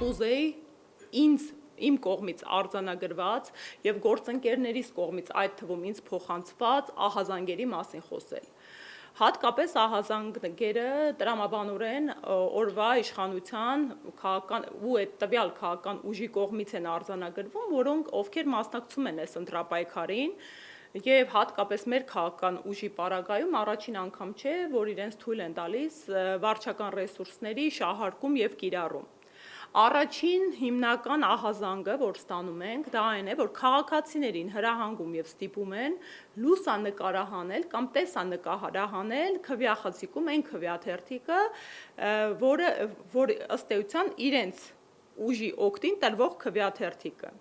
կուզեի իմ կողմից արձանագրված եւ գործընկերներիս կողմից այդ թվում ինձ փոխանցված ահազանգերի մասին խոսել։ Հատկապես ահազանգները տրամաբանորեն օրվա իշխանության քաղաքական ու այդ տվյալ քաղաքական ուժի կողմից են արձանագրվում, որոնք ովքեր մասնակցում են այս ընտրապայքարին եւ հատկապես մեր քաղաքական ուժի պարագայում առաջին անգամ չէ, որ իրենց թույլ են տալիս վարչական ռեսուրսների շահարկում եւ կիրառում։ Առաջին հիմնական ահազանգը, որ ստանում ենք, դա այն է, որ քաղաքացիներին հրահանգում եւ ստիպում են լուսանկարահանել կամ տեսանկարահանել քվեախցիկում այն քվեաթերթիկը, որ ըստ էության իրենց ուժի օգտին տրվող քվեաթերթիկը։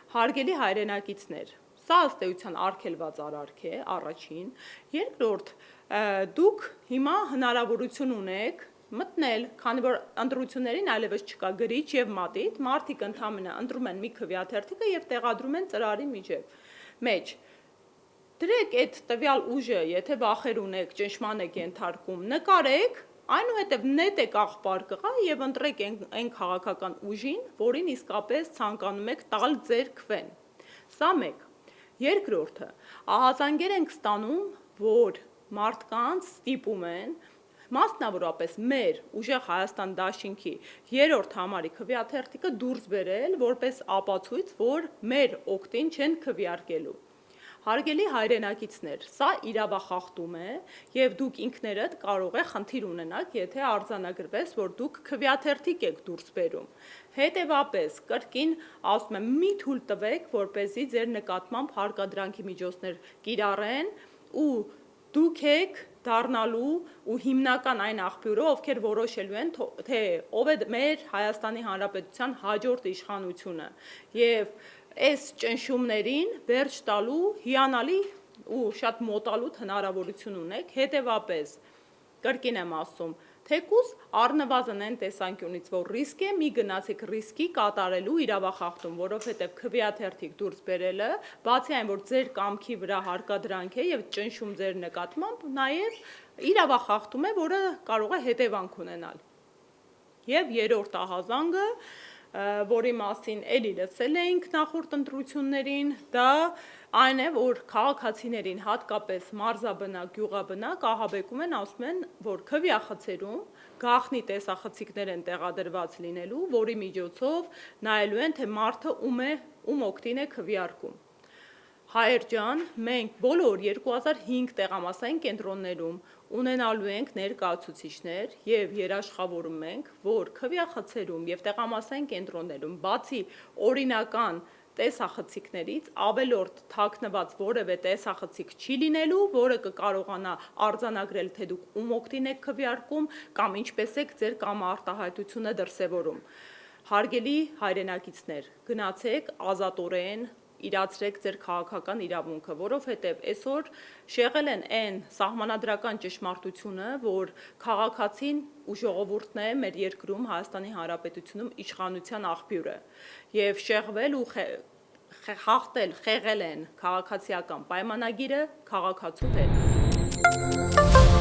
Հարգելի հայրենակիցներ, սա ըստ էության արգելված արարք է, առաջին, երկրորդ, դուք հիմա հնարավորություն ունեք մտնել, քանի որ ընտրություններին այլևս չկա գրիչ եւ մատիտ, մարդիկ ընդհանրապես ընտրում են մի քվեաթերթիկը եւ տեղադրում են ծրարի մեջ։ Դրեք այդ տվյալ ուժը, եթե վախեր ունեք, ճնշման եք ենթարկում, նկարեք, այնուհետև նետեք աղբար կղա եւ ընտրեք այն քաղաքական ուժին, որին իսկապես ցանկանում եք տալ ձեր քվեն։ Սա մեկ։ Երկրորդը, ահազանգեր ենք ստանում, որ մարդկանց ստիպում են մասնավորապես մեր ուժեղ Հայաստան դաշինքի երրորդ համարի քվեաթերթիկը դուրս բերել որպես ապացույց, որ մեր օգտին չեն քվեարկելու։ Հարգելի հայրենակիցներ, սա իրավախախտում է եւ դուք ինքներդ կարող եք խնդիր ունենալ, եթե արձանագրվես, որ դուք քվեաթերթիկ եք դուրս բերում։ Հետևաբար, կրկին ասում եմ, մի թույլ տվեք, որպեսզի ձեր նկատմամբ հարկադրանքի միջոցներ կիրառեն ու դուք եք դառնալու ու հիմնական այն աղբյուրը, ովքեր որոշելու են, թե ով է մեր Հայաստանի Հանրապետության հաջորդ իշխանությունը եւ այս ճնշումներին վերջ տալու հիանալի ու շատ մոտալուտ հնարավորություն ունեք, հետևաբար կրկին եմ ասում, թեկուզ առնվազն այն տեսանկյունից, որ ռիսկ է, մի գնացեք ռիսկի կատարելու իրավախախտում, որովհետև քվեաթերթիկ դուրս բերելը, բացի այն, որ ձեր կամքի վրա հարկադրանք է եւ ճնշում ձեր նկատմամբ, նաեւ իրավախախտում է, որը կարող է հետևանք ունենալ։ Եվ երրորդ ահազանգը, որի մասին էլի լսել էինք նախորդ ընտրություններին, դա այն է, որ քաղաքացիներին հատկապես մարզաբնակ, գյուղաբնակ ահաբեկում են, ասում են, որ քվեախցերում գաղտնի տեսախցիկներ են տեղադրված լինելու, որի միջոցով նայելու են, թե մարդը ում օգտին է քվեարկում։ Հայեր ջան, մենք բոլոր 2005 տեղամասային կենտրոններում ունենալու ենք ներկայացուցիչներ եւ երաշխավորում ենք, որ քվեախցերում եւ տեղամասային կենտրոններում բացի օրինական տեսախցիկներից ավելորդ թաքնված որևէ տեսախցիկ չի լինելու, որը կկարողանա արձանագրել, թե դուք ում օգտին եք քվեարկում կամ ինչպես եք ձեր կամարտահայտությունը դրսևորում։ Հարգելի հայրենակիցներ, գնացեք ազատորեն իրացրեք ձեր քաղաքական իրավունքը, որովհետև այսօր շեղել են այն սահմանադրական ճշմարտությունը, որ քաղաքացին ու ժողովուրդն է մեր երկրում Հայաստանի Հանրապետությունում իշխանության աղբյուրը, եւ շեղվել ու խեղել են քաղաքացիական պայմանագիրը քաղաքացու հետ։